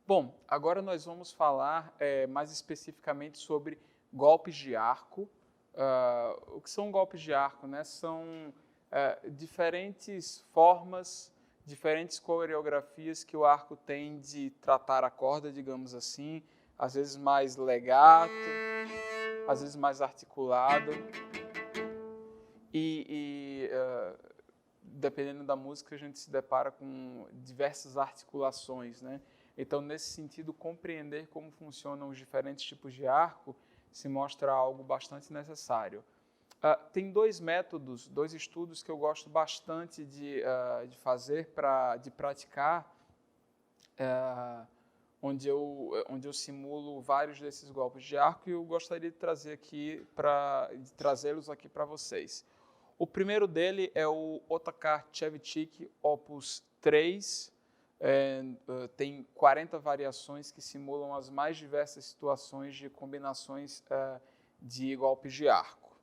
Bom, agora nós vamos falar mais especificamente sobre golpes de arco. O que são golpes de arco, né? São diferentes formas, diferentes coreografias que o arco tem de tratar a corda, digamos assim, às vezes mais legato, às vezes mais articulado. Dependendo da música, a gente se depara com diversas articulações, né? Então, nesse sentido, compreender como funcionam os diferentes tipos de arco se mostra algo bastante necessário. Tem dois métodos, dois estudos que eu gosto bastante de fazer, de praticar, onde eu simulo vários desses golpes de arco, e eu gostaria de trazê-los aqui para vocês. O primeiro dele é o Otakar Shevchik Opus 3. Tem 40 variações que simulam as mais diversas situações de combinações de golpes de arco.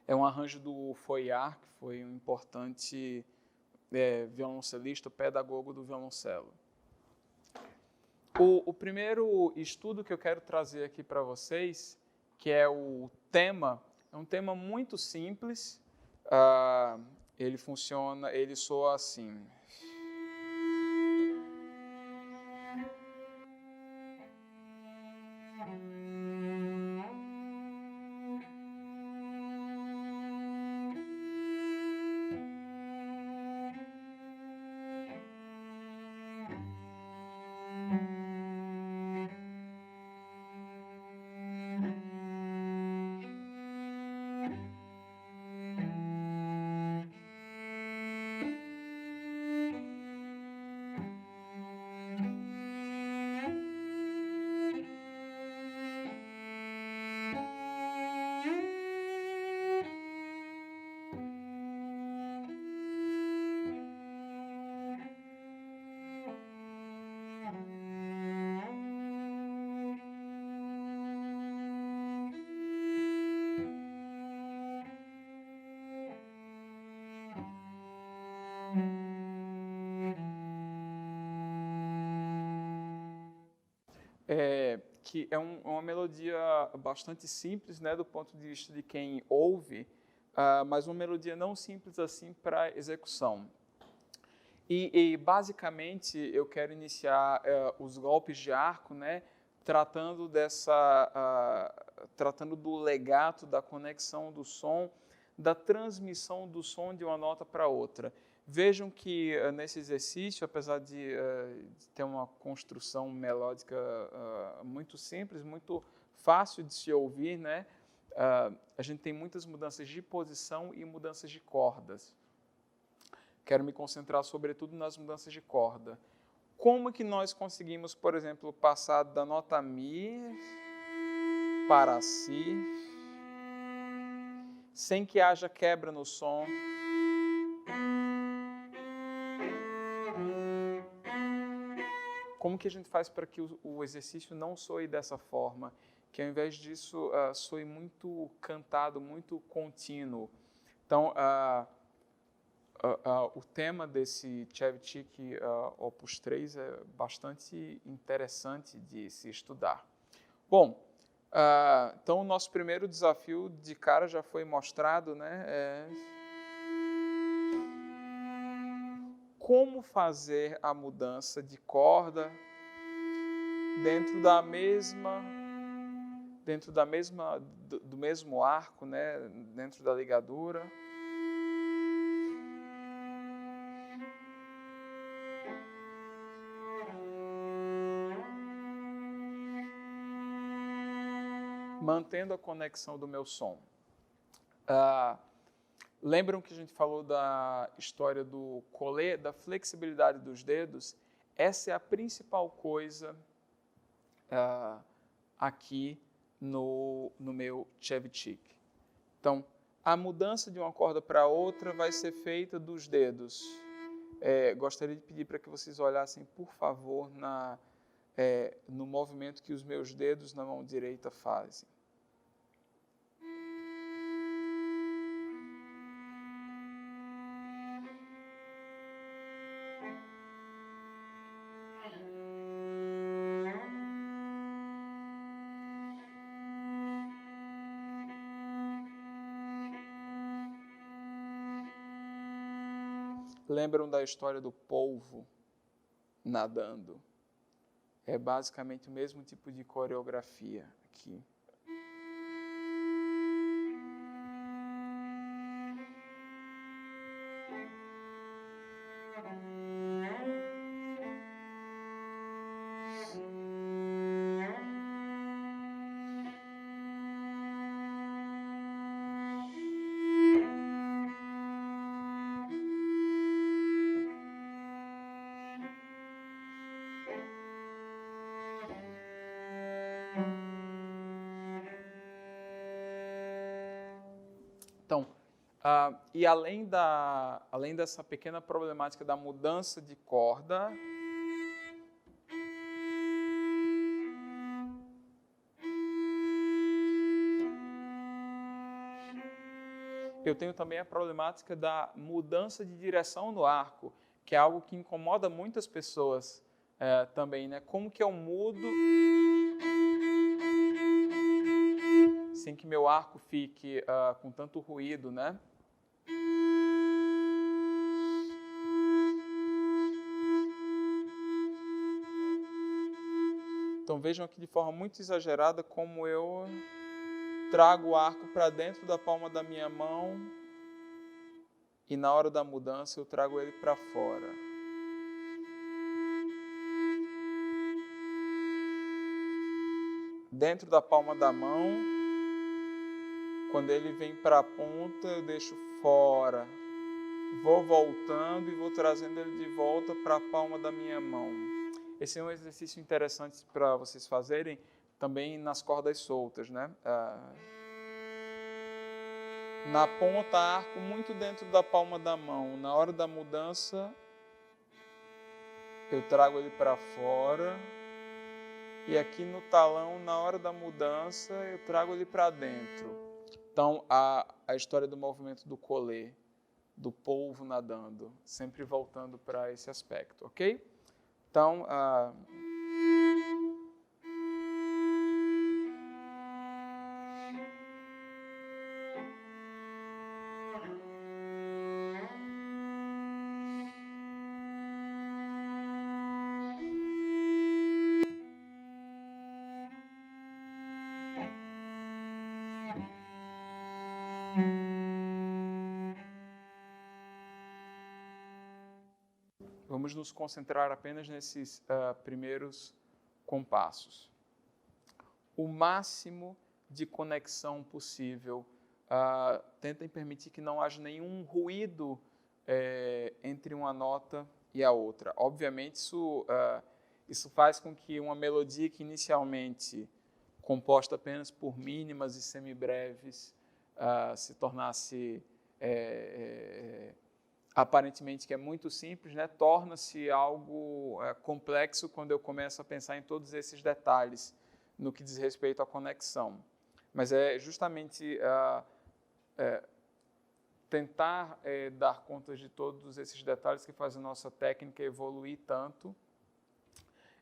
É um arranjo do Foyard, que foi um importante violoncelista, pedagogo do violoncelo. O primeiro estudo que eu quero trazer aqui para vocês, que é o tema, é um tema muito simples. Ele soa assim. Que é uma melodia bastante simples, né, do ponto de vista de quem ouve, mas uma melodia não simples assim para execução. E basicamente eu quero iniciar os golpes de arco, né, tratando do legato, da conexão do som, da transmissão do som de uma nota para outra. Vejam que nesse exercício, apesar de ter uma construção melódica muito simples, muito fácil de se ouvir, né, a gente tem muitas mudanças de posição e mudanças de cordas. Quero me concentrar sobretudo nas mudanças de corda. Como que nós conseguimos, por exemplo, passar da nota Mi para Si, sem que haja quebra no som? Como que a gente faz para que o exercício não soe dessa forma? Que ao invés disso soe muito cantado, muito contínuo. Então, o tema desse Shevchik Opus 3 é bastante interessante de se estudar. Bom, então o nosso primeiro desafio de cara já foi mostrado, né? Como fazer a mudança de corda do mesmo arco, né? Dentro da ligadura. Mantendo a conexão do meu som. Lembram que a gente falou da história do collet, da flexibilidade dos dedos? Essa é a principal coisa aqui no meu Shevchik. Então, a mudança de uma corda para outra vai ser feita dos dedos. Gostaria de pedir para que vocês olhassem, por favor, no movimento que os meus dedos na mão direita fazem. Lembram da história do polvo nadando? É basicamente o mesmo tipo de coreografia aqui. Então, e além dessa pequena problemática da mudança de corda, eu tenho também a problemática da mudança de direção no arco, que é algo que incomoda muitas pessoas também, né? Como que eu mudo sem que meu arco fique com tanto ruído, né? Então vejam aqui de forma muito exagerada como eu trago o arco para dentro da palma da minha mão e na hora da mudança eu trago ele para fora. Dentro da palma da mão, quando ele vem para a ponta, eu deixo fora. Vou voltando e vou trazendo ele de volta para a palma da minha mão. Esse é um exercício interessante para vocês fazerem também nas cordas soltas, né? Na ponta, arco muito dentro da palma da mão. Na hora da mudança, eu trago ele para fora. E aqui no talão, na hora da mudança, eu trago ele para dentro. Então, a história do movimento do collet, do polvo nadando, sempre voltando para esse aspecto, ok? Então, vamos nos concentrar apenas nesses primeiros compassos. O máximo de conexão possível. Tentem permitir que não haja nenhum ruído entre uma nota e a outra. Obviamente, isso faz com que uma melodia que inicialmente composta apenas por mínimas e semibreves se tornasse aparentemente que é muito simples, né? Torna-se algo complexo quando eu começo a pensar em todos esses detalhes no que diz respeito à conexão. Mas é justamente tentar dar conta de todos esses detalhes que faz a nossa técnica evoluir tanto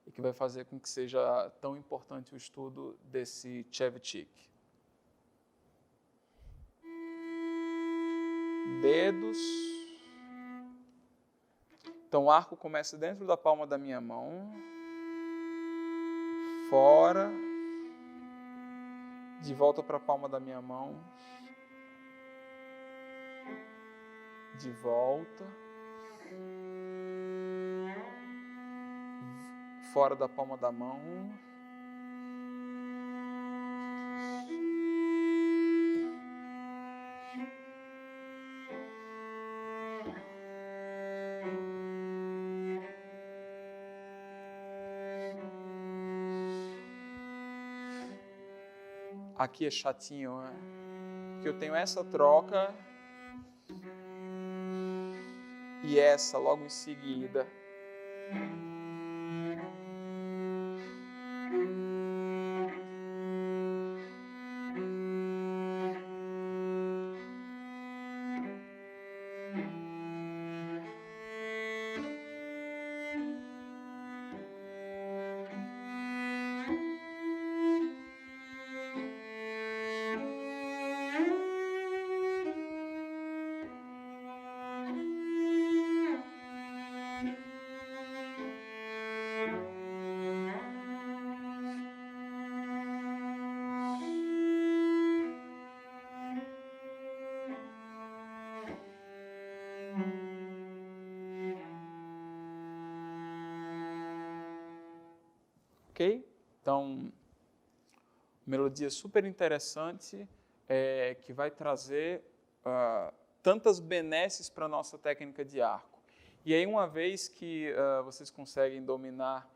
e que vai fazer com que seja tão importante o estudo desse Cevcik. Dedos. Então, o arco começa dentro da palma da minha mão, fora, de volta para a palma da minha mão, de volta, fora da palma da mão, aqui é chatinho, né? Porque eu tenho essa troca e essa logo em seguida. Então, melodia super interessante, que vai trazer tantas benesses para a nossa técnica de arco. E aí, uma vez que vocês conseguem dominar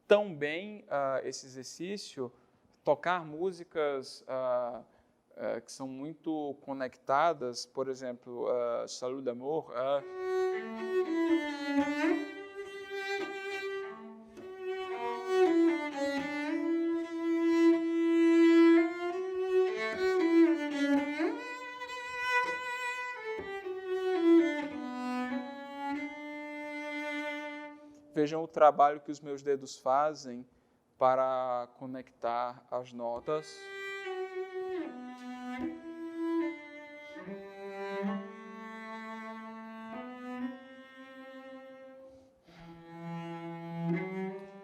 tão bem esse exercício, tocar músicas que são muito conectadas, por exemplo, Salut d'amour, vejam o trabalho que os meus dedos fazem para conectar as notas.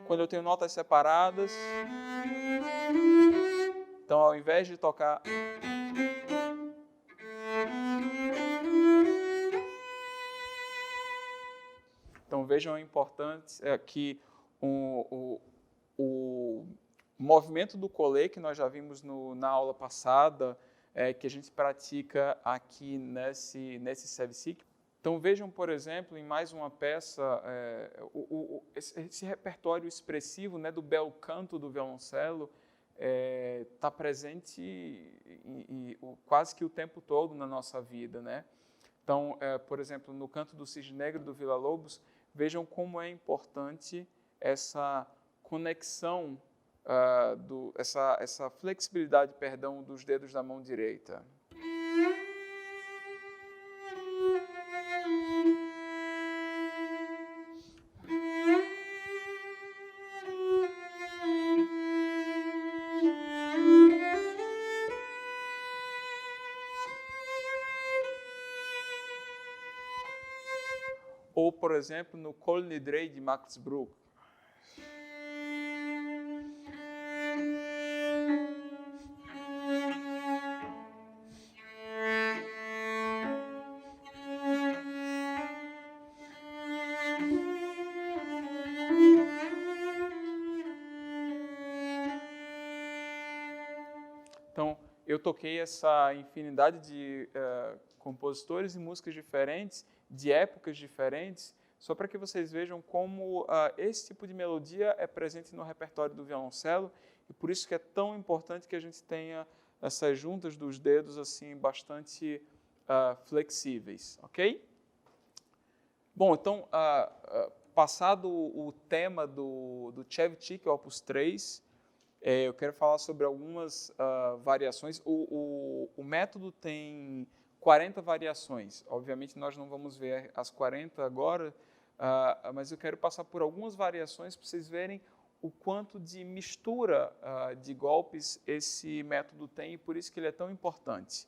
Quando eu tenho notas separadas, então ao invés de tocar então vejam a importância que o movimento do collet, que nós já vimos na aula passada, que a gente pratica aqui nesse Sevcik. Então vejam, por exemplo, em mais uma peça, esse repertório expressivo, né, do bel canto do violoncelo está presente quase que o tempo todo na nossa vida, né? Então, por exemplo, no canto do Cisne Negro do Villa-Lobos, vejam como é importante essa conexão, essa flexibilidade, perdão, dos dedos da mão direita. Ou, por exemplo, no Kol Nidrei de Max Bruch. Então, eu toquei essa infinidade de compositores e músicas diferentes, de épocas diferentes, só para que vocês vejam como esse tipo de melodia é presente no repertório do violoncelo e por isso que é tão importante que a gente tenha essas juntas dos dedos assim bastante flexíveis, ok? Bom, então, passado o tema do Sevcik, Opus 3, eu quero falar sobre algumas variações. O método tem 40 variações. Obviamente, nós não vamos ver as 40 agora, mas eu quero passar por algumas variações para vocês verem o quanto de mistura de golpes esse método tem e por isso que ele é tão importante.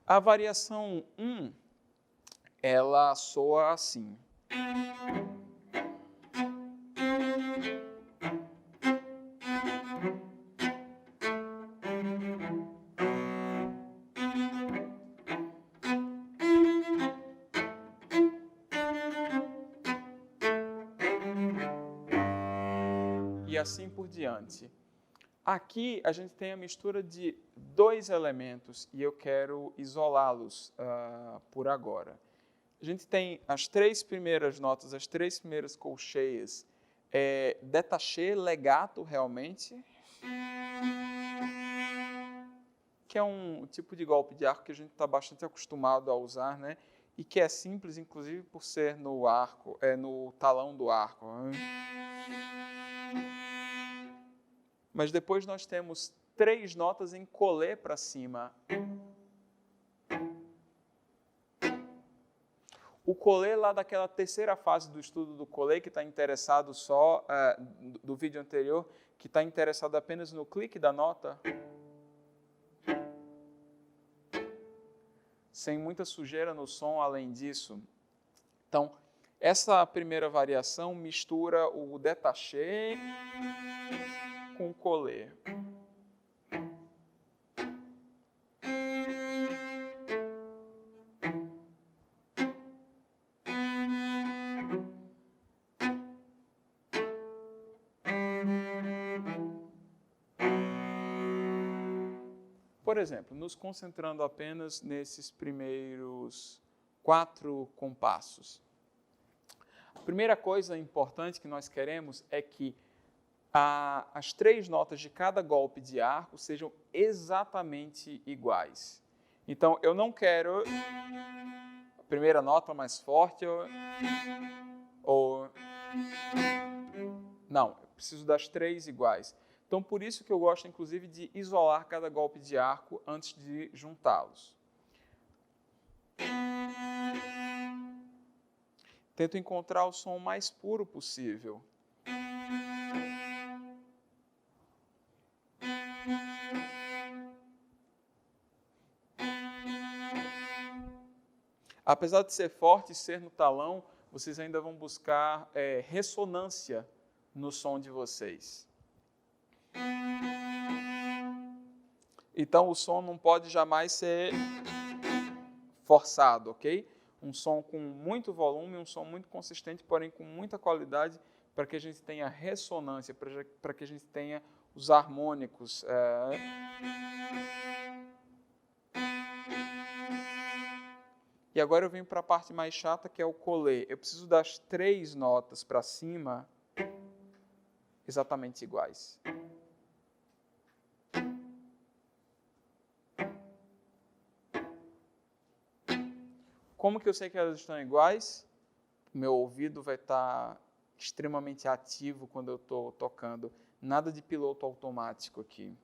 A variação 1, ela soa assim. E assim por diante. Aqui a gente tem a mistura de dois elementos e eu quero isolá-los por agora. A gente tem as três primeiras notas, as três primeiras colcheias, détaché, legato realmente, que é um tipo de golpe de arco que a gente está bastante acostumado a usar, né? E que é simples, inclusive por ser no arco, no talão do arco. Mas depois nós temos três notas em collet para cima. O collet lá daquela terceira fase do estudo do collet, que está interessado só, do vídeo anterior, que está interessado apenas no clique da nota, sem muita sujeira no som além disso. Então, essa primeira variação mistura o détaché com o collet. Por exemplo, nos concentrando apenas nesses primeiros 4 compassos. A primeira coisa importante que nós queremos é que as 3 notas de cada golpe de arco sejam exatamente iguais. Então, eu não quero a primeira nota mais forte ou não, eu preciso das 3 iguais. Então, por isso que eu gosto, inclusive, de isolar cada golpe de arco antes de juntá-los. Tento encontrar o som mais puro possível. Apesar de ser forte e ser no talão, vocês ainda vão buscar ressonância no som de vocês. Então, o som não pode jamais ser forçado, ok? Um som com muito volume, um som muito consistente, porém com muita qualidade, para que a gente tenha ressonância, para que a gente tenha os harmônicos. E agora eu venho para a parte mais chata, que é o collet. Eu preciso das 3 notas para cima exatamente iguais. Como que eu sei que elas estão iguais? Meu ouvido vai estar extremamente ativo quando eu estou tocando. Nada de piloto automático aqui.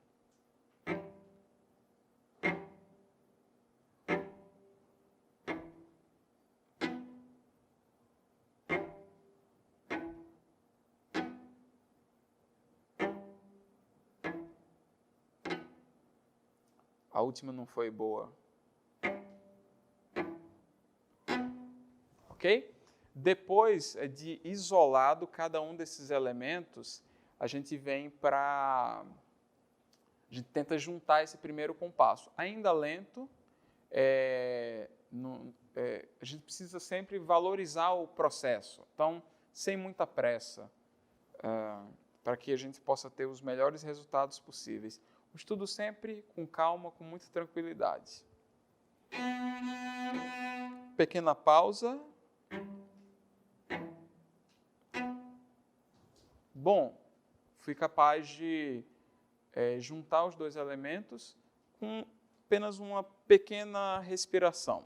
A última não foi boa. Ok? Depois de isolado cada um desses elementos, a gente vem para... A gente tenta juntar esse primeiro compasso. Ainda lento, a gente precisa sempre valorizar o processo. Então, sem muita pressa, para que a gente possa ter os melhores resultados possíveis. O estudo sempre com calma, com muita tranquilidade. Pequena pausa. Bom, fui capaz de juntar os 2 elementos com apenas uma pequena respiração.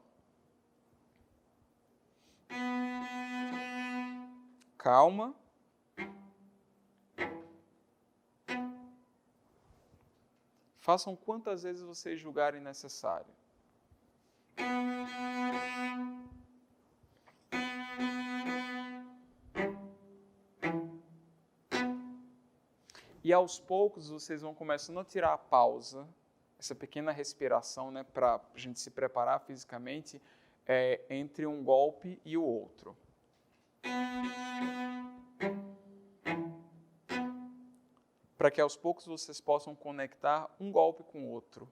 Calma. Façam quantas vezes vocês julgarem necessário. E aos poucos vocês vão começando a tirar a pausa, essa pequena respiração, né, para a gente se preparar fisicamente entre um golpe e o outro. Para que aos poucos vocês possam conectar um golpe com o outro.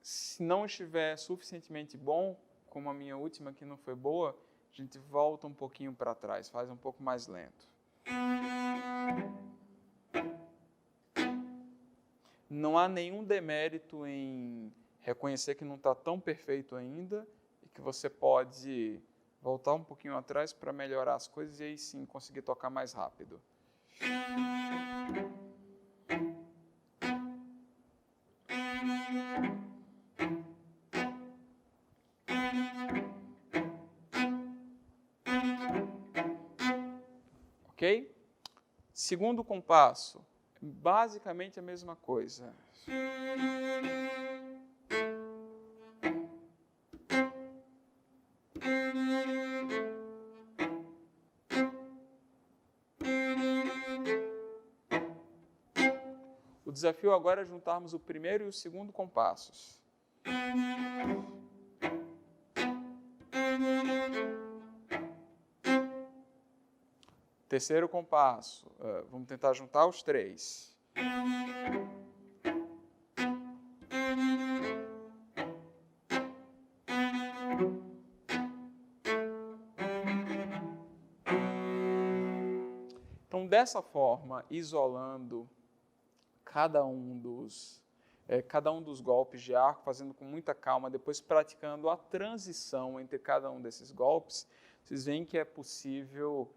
Se não estiver suficientemente bom, como a minha última que não foi boa, a gente volta um pouquinho para trás, faz um pouco mais lento. Não há nenhum demérito em reconhecer que não está tão perfeito ainda e que você pode voltar um pouquinho atrás para melhorar as coisas e aí sim conseguir tocar mais rápido. Ok? Segundo compasso, basicamente a mesma coisa. O desafio agora é juntarmos o primeiro e o segundo compassos. Terceiro compasso. Vamos tentar juntar os três. Então, dessa forma, isolando cada um dos golpes de arco, fazendo com muita calma, depois praticando a transição entre cada um desses golpes, vocês veem que é possível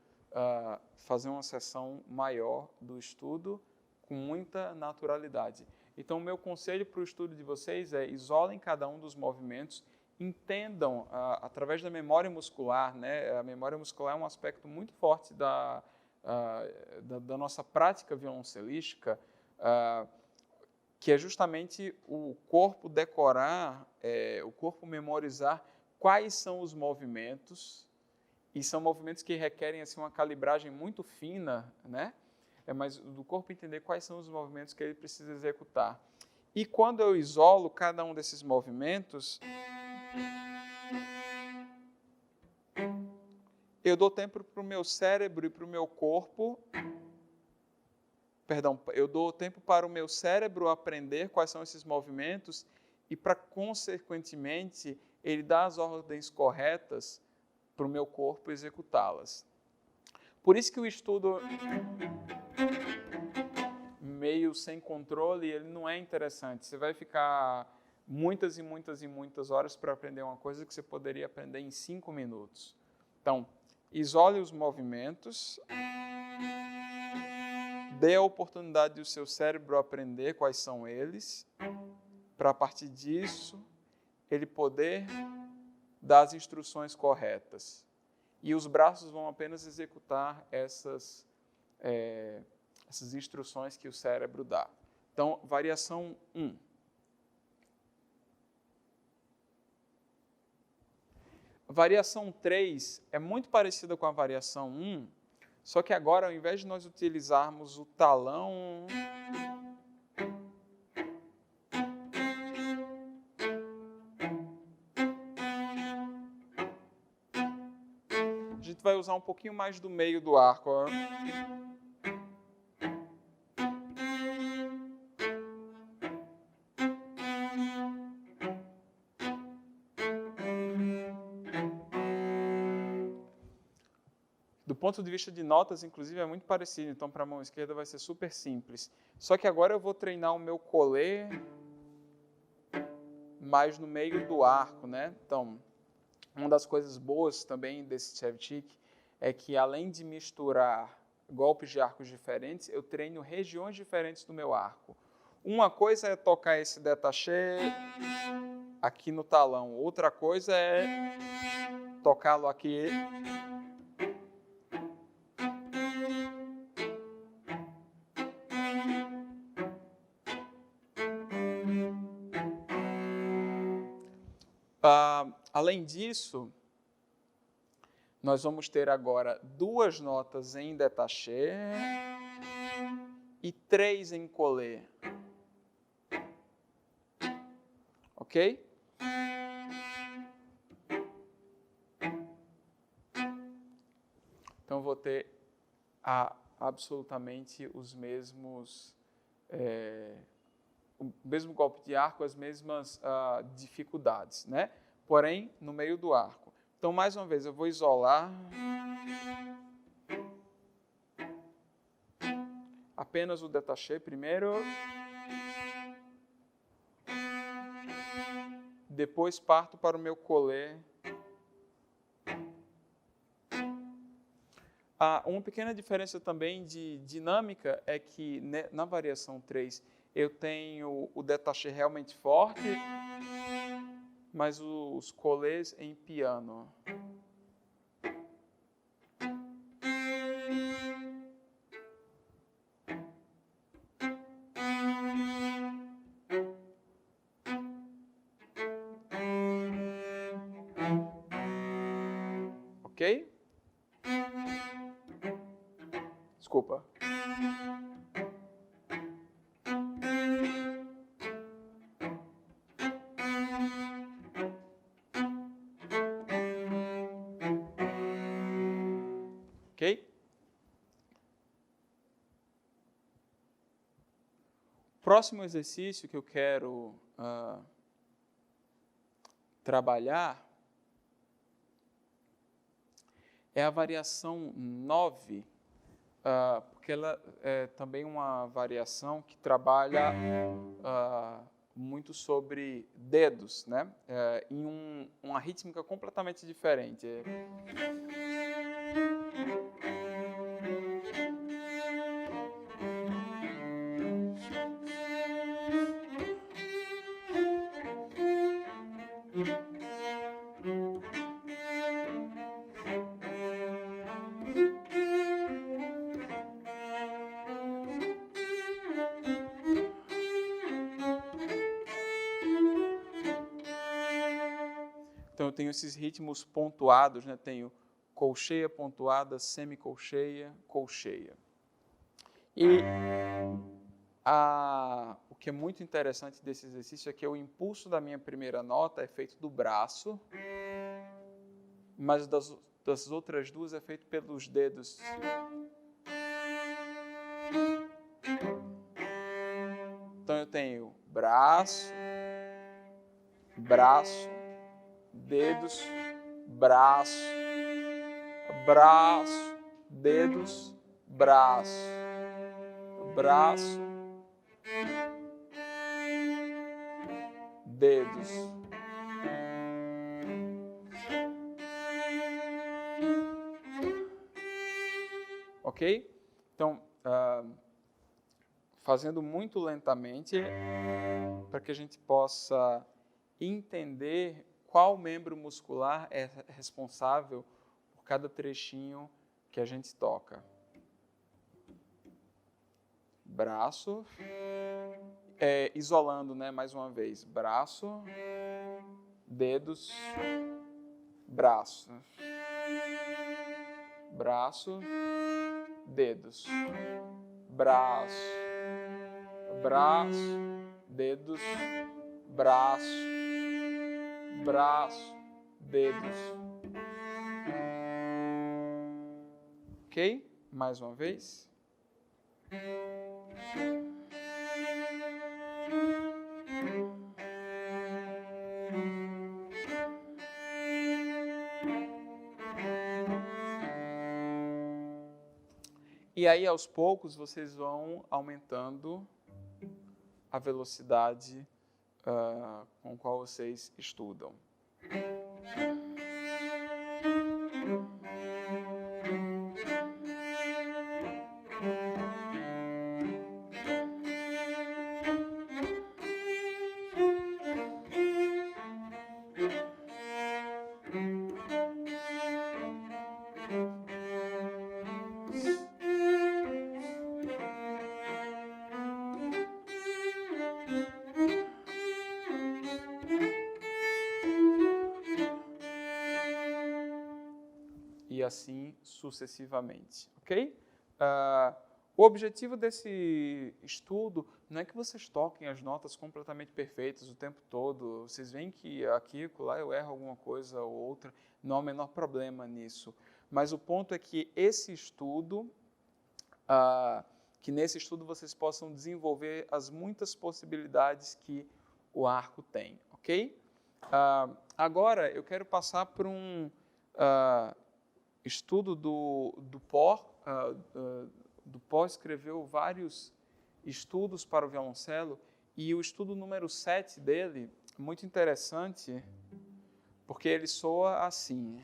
fazer uma sessão maior do estudo com muita naturalidade. Então, o meu conselho para o estudo de vocês é isolem cada um dos movimentos, entendam através da memória muscular, né? A memória muscular é um aspecto muito forte da nossa prática violoncelística, que é justamente o corpo decorar, o corpo memorizar quais são os movimentos, e são movimentos que requerem assim, uma calibragem muito fina, né? Mas do corpo entender quais são os movimentos que ele precisa executar. E quando eu isolo cada um desses movimentos, eu dou tempo para o meu cérebro e para o meu corpo, eu dou tempo para o meu cérebro aprender quais são esses movimentos e para, consequentemente, ele dar as ordens corretas para o meu corpo executá-las. Por isso que o estudo meio sem controle, ele não é interessante. Você vai ficar muitas e muitas e muitas horas para aprender uma coisa que você poderia aprender em 5 minutos. Então, isole os movimentos, dê a oportunidade do seu cérebro aprender quais são eles, para a partir disso, ele poder dar as instruções corretas. E os braços vão apenas executar essas instruções que o cérebro dá. Então, variação 1. A variação 3 é muito parecida com a variação 1, só que agora, ao invés de nós utilizarmos o talão, a gente vai usar um pouquinho mais do meio do arco. Ó. Do ponto de vista de notas, inclusive, é muito parecido. Então, para a mão esquerda vai ser super simples. Só que agora eu vou treinar o meu collet mais no meio do arco, né? Então, uma das coisas boas também desse Shevchik é que, além de misturar golpes de arcos diferentes, eu treino regiões diferentes do meu arco. Uma coisa é tocar esse détaché aqui no talão. Outra coisa é tocá-lo aqui além disso, nós vamos ter agora 2 notas em détaché e 3 em collet. Ok? Então, vou ter absolutamente os mesmos... o mesmo golpe de arco, as mesmas dificuldades, né? Porém, no meio do arco. Então, mais uma vez, eu vou isolar apenas o détaché primeiro, depois parto para o meu collet. Uma pequena diferença também de dinâmica é que na variação 3 eu tenho o détaché realmente forte, mas os collets em piano. Ok? Desculpa. Ok? próximo exercício que eu quero trabalhar é a variação 9, porque ela é também uma variação que trabalha muito sobre dedos, né? Em uma rítmica completamente diferente. Então, eu tenho esses ritmos pontuados, né? Tenho colcheia pontuada, semicolcheia, colcheia. E o que é muito interessante desse exercício é que o impulso da minha primeira nota é feito do braço, mas das outras duas é feito pelos dedos. Então, eu tenho braço, braço, dedos, braço, braço, dedos, braço, braço, dedos. Ok? Então, fazendo muito lentamente, para que a gente possa entender qual membro muscular é responsável por cada trechinho que a gente toca. Braço, isolando, né, mais uma vez. Braço, dedos, braço. Braço, dedos. Braço, braço, dedos, braço, braço, dedos. Ok? Mais uma vez. E aí, aos poucos, vocês vão aumentando a velocidade com qual vocês estudam. E assim sucessivamente, ok? O objetivo desse estudo não é que vocês toquem as notas completamente perfeitas o tempo todo. Vocês veem que aqui, lá eu erro alguma coisa ou outra, não há o menor problema nisso. Mas o ponto é que esse estudo, que nesse estudo vocês possam desenvolver as muitas possibilidades que o arco tem, ok? Agora eu quero passar para um estudo do Pó escreveu vários estudos para o violoncelo, e o estudo número 7 dele é muito interessante, porque ele soa assim.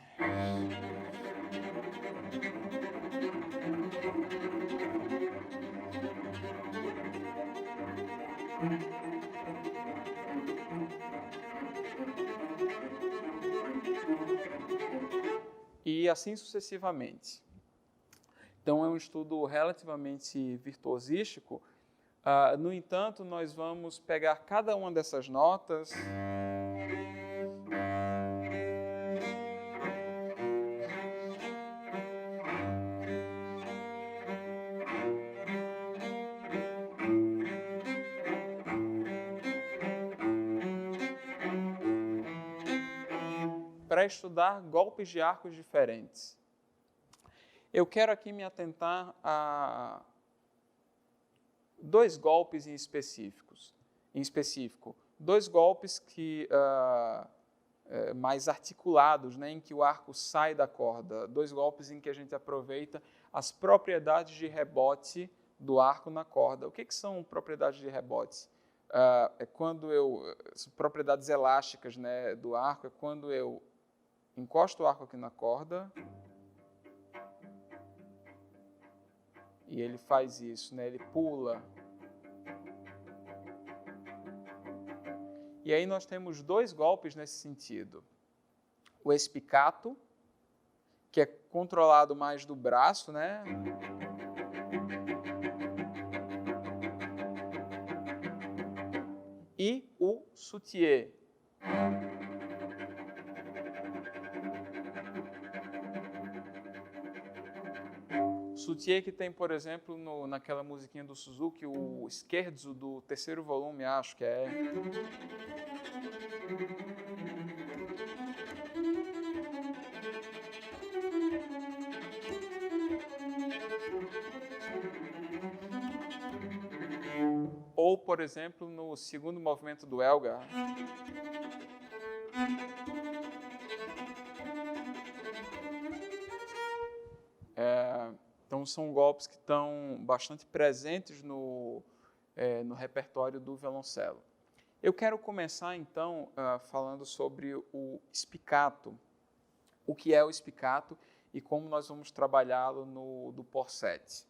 E assim sucessivamente. Então, é um estudo relativamente virtuosístico. No entanto, nós vamos pegar cada uma dessas notas para estudar golpes de arcos diferentes. Eu quero aqui me atentar a dois golpes em específico, dois golpes que mais articulados, né, em que o arco sai da corda, dois golpes em que a gente aproveita as propriedades de rebote do arco na corda. O que são propriedades de rebote? Propriedades elásticas, né, do arco, é quando eu encosto o arco aqui na corda e ele faz isso, né, ele pula. E aí nós temos dois golpes nesse sentido. O espicato, que é controlado mais do braço, né? E o soutien. Soutien que tem, por exemplo, naquela musiquinha do Suzuki, o scherzo do terceiro volume, acho que é. Ou, por exemplo, no segundo movimento do Elgar. Então, são golpes que estão bastante presentes no repertório do violoncelo. Eu quero começar, então, falando sobre o spiccato. O que é o spiccato e como nós vamos trabalhá-lo no do Porset.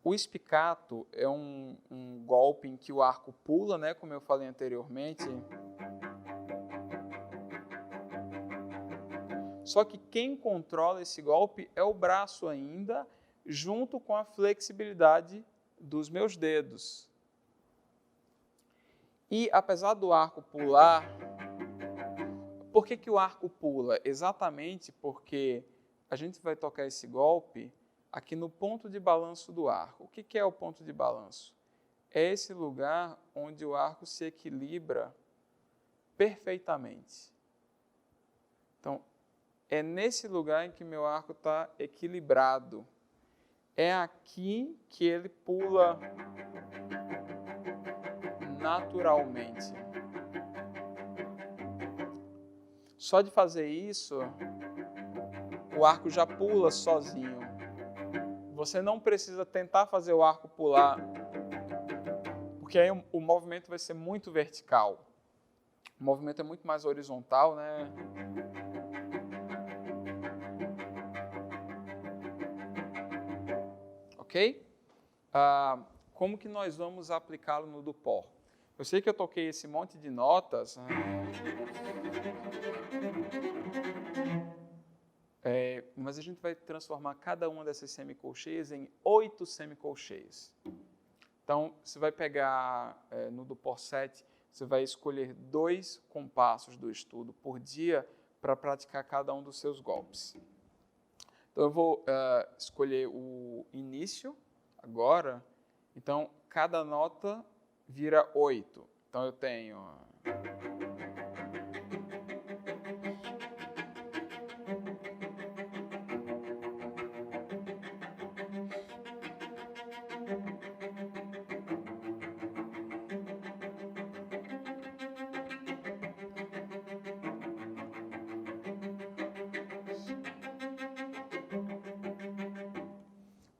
O spiccato é um golpe em que o arco pula, né, como eu falei anteriormente. Só que quem controla esse golpe é o braço ainda, junto com a flexibilidade dos meus dedos. E apesar do arco pular, por que o arco pula? Exatamente porque a gente vai tocar esse golpe aqui no ponto de balanço do arco. O que é o ponto de balanço? É esse lugar onde o arco se equilibra perfeitamente. Então, é nesse lugar em que meu arco está equilibrado. É aqui que ele pula naturalmente. Só de fazer isso, o arco já pula sozinho. Você não precisa tentar fazer o arco pular, porque aí o movimento vai ser muito vertical. O movimento é muito mais horizontal, né? Ok? Como que nós vamos aplicá-lo no Dupont? Eu sei que eu toquei esse monte de notas. Mas a gente vai transformar cada uma dessas semicolcheias em 8 semicolcheias. Então, você vai pegar no Dupont 7, você vai escolher 2 compassos do estudo por dia para praticar cada um dos seus golpes. Então, eu vou escolher o início agora. Então, cada nota vira 8. Então, eu tenho...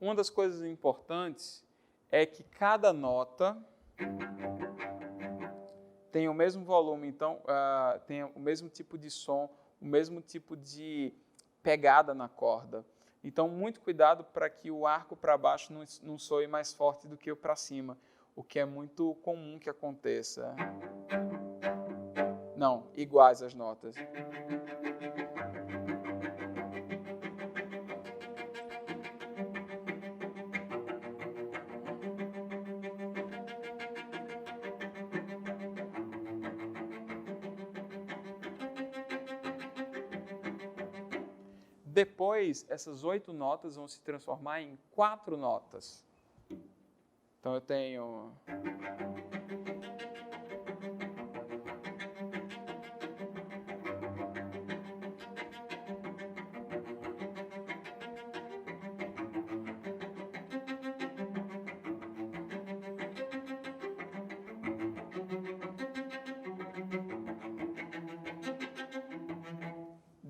Uma das coisas importantes é que cada nota tem o mesmo volume, então tem o mesmo tipo de som, o mesmo tipo de pegada na corda. Então, muito cuidado para que o arco para baixo não soe mais forte do que o para cima, o que é muito comum que aconteça. Não, iguais as notas. Depois, essas 8 notas vão se transformar em 4 notas. Então, eu tenho...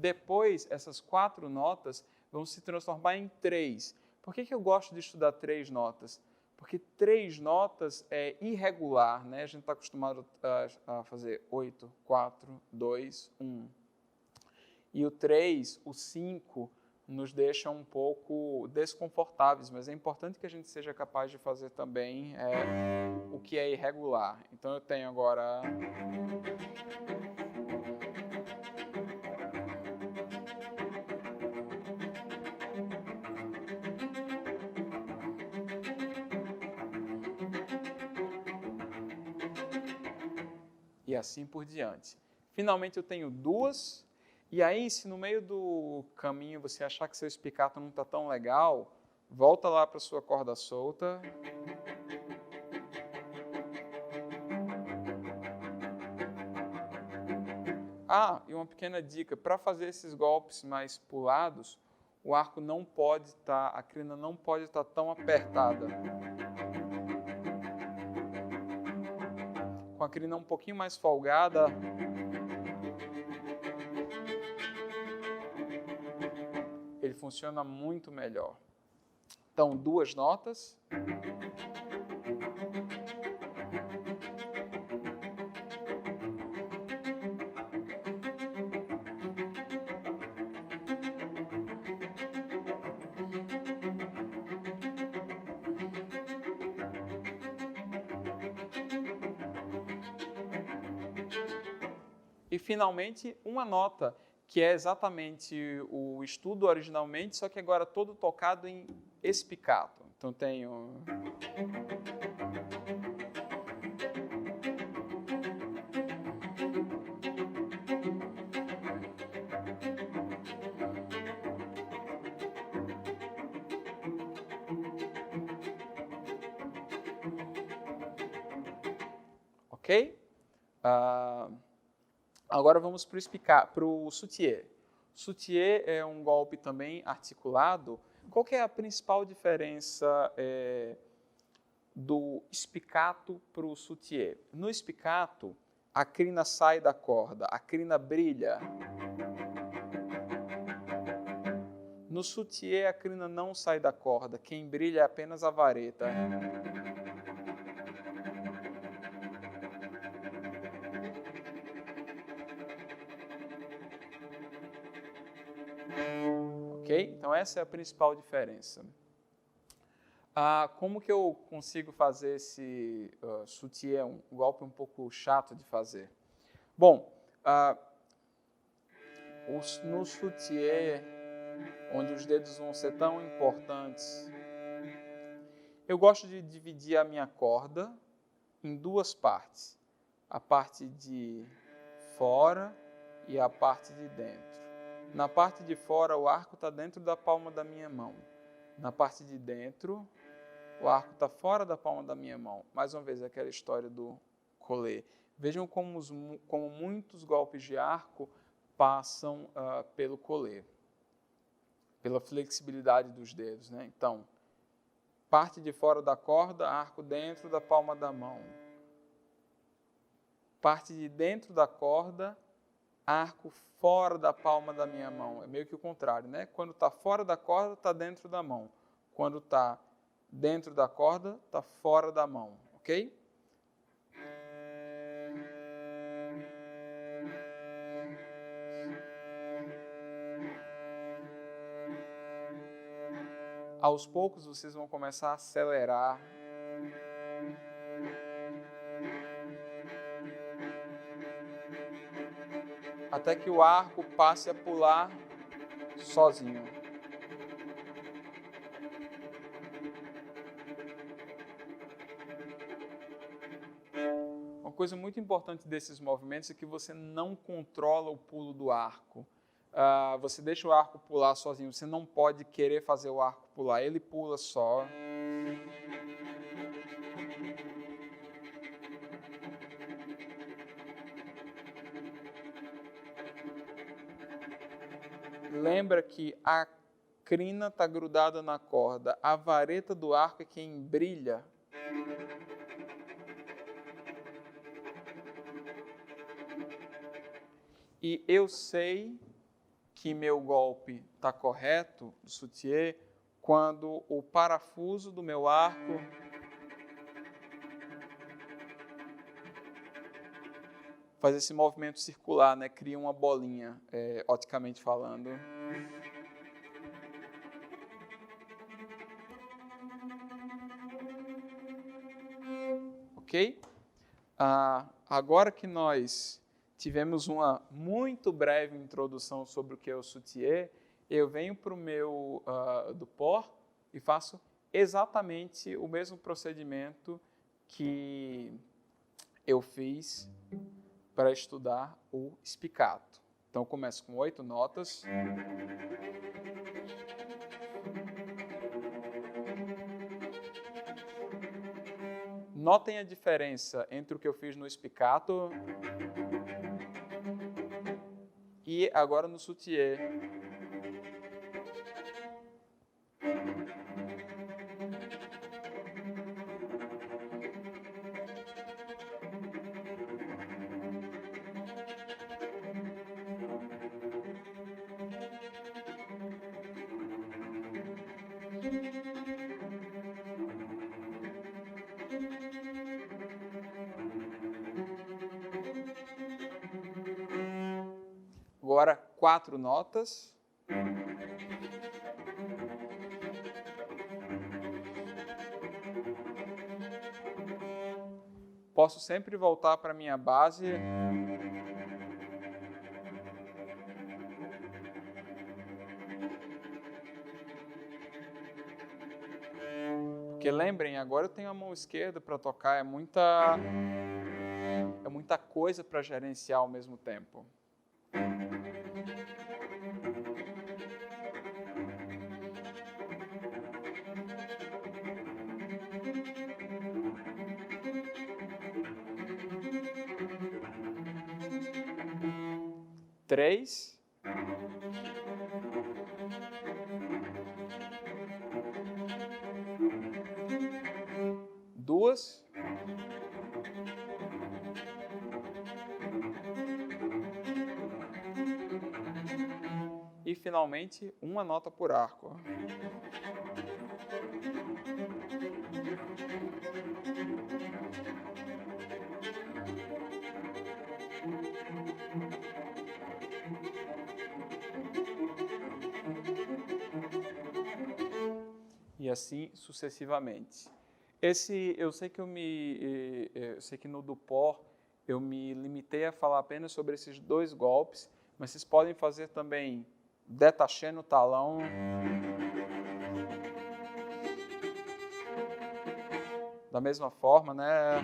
Depois, essas 4 notas vão se transformar em 3. Por que eu gosto de estudar 3 notas? Porque 3 notas é irregular, né? A gente está acostumado a fazer 8, 4, 2, 1. E o 3, o 5, nos deixa um pouco desconfortáveis, mas é importante que a gente seja capaz de fazer também o que é irregular. Então eu tenho agora... E assim por diante. Finalmente eu tenho 2, e aí se no meio do caminho você achar que seu espicato não está tão legal, volta lá para a sua corda solta. E uma pequena dica, para fazer esses golpes mais pulados, o arco não pode estar, a crina não pode estar tão apertada. Com a crina um pouquinho mais folgada, ele funciona muito melhor. Então, 2 notas. E, finalmente, uma nota, que é exatamente o estudo originalmente, só que agora todo tocado em espicato. Então, tenho... Ok? Agora vamos para o soutien. Soutien é um golpe também articulado. Qual que é a principal diferença do espicato para o soutien? No espicato, a crina sai da corda, a crina brilha. No soutien, a crina não sai da corda, quem brilha é apenas a vareta. Ok? Então, essa é a principal diferença. Como que eu consigo fazer esse soutien, um golpe um pouco chato de fazer? Bom, no soutien, onde os dedos vão ser tão importantes, eu gosto de dividir a minha corda em 2 partes. A parte de fora e a parte de dentro. Na parte de fora, o arco está dentro da palma da minha mão. Na parte de dentro, o arco está fora da palma da minha mão. Mais uma vez, aquela história do collet. Vejam como muitos golpes de arco passam pelo collet, pela flexibilidade dos dedos, né? Então, parte de fora da corda, arco dentro da palma da mão. Parte de dentro da corda, arco fora da palma da minha mão. É meio que o contrário, né? Quando está fora da corda, está dentro da mão. Quando está dentro da corda, está fora da mão, ok? Aos poucos, vocês vão começar a acelerar. Até que o arco passe a pular sozinho. Uma coisa muito importante desses movimentos é que você não controla o pulo do arco. Você deixa o arco pular sozinho, você não pode querer fazer o arco pular, ele pula só. Lembra que a crina está grudada na corda, a vareta do arco é quem brilha. E eu sei que meu golpe está correto, do sutiê, quando o parafuso do meu arco faz esse movimento circular, né? Cria uma bolinha, oticamente falando. Ok? Agora que nós tivemos uma muito breve introdução sobre o que é o sutiê, eu venho para o meu dupor e faço exatamente o mesmo procedimento que eu fiz para estudar o spiccato. Então, eu começo com 8 notas. Notem a diferença entre o que eu fiz no spiccato e agora no sutiê. Agora, 4 notas. Posso sempre voltar para a minha base. Porque lembrem, agora eu tenho a mão esquerda para tocar, é muita coisa para gerenciar ao mesmo tempo. Três. Duas. E, finalmente, uma nota por arco. E assim sucessivamente. Eu sei que no dupor eu me limitei a falar apenas sobre esses 2 golpes, mas vocês podem fazer também détaché no talão. Da mesma forma, né?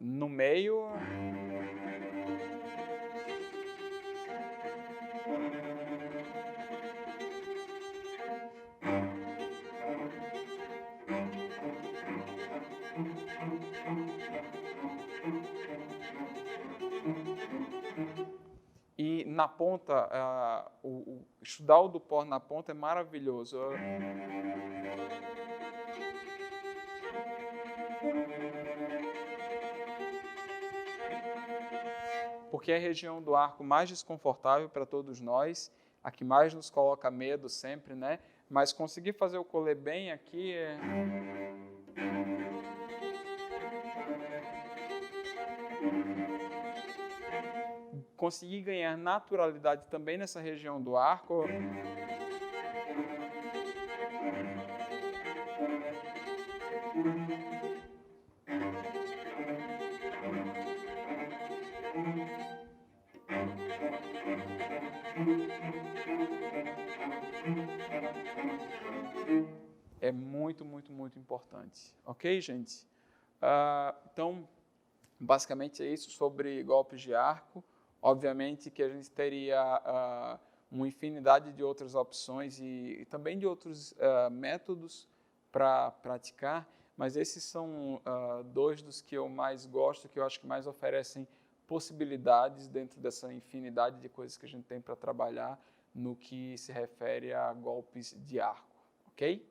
No meio. E na ponta, estudar o dupor na ponta é maravilhoso. Porque é a região do arco mais desconfortável para todos nós, a que mais nos coloca medo sempre, né? Mas conseguir fazer o collet bem aqui conseguir ganhar naturalidade também nessa região do arco. É muito, muito, muito importante. Ok, gente? Então, basicamente é isso sobre golpes de arco. Obviamente que a gente teria uma infinidade de outras opções e também de outros métodos para praticar, mas esses são 2 dos que eu mais gosto, que eu acho que mais oferecem possibilidades dentro dessa infinidade de coisas que a gente tem para trabalhar no que se refere a golpes de arco, ok?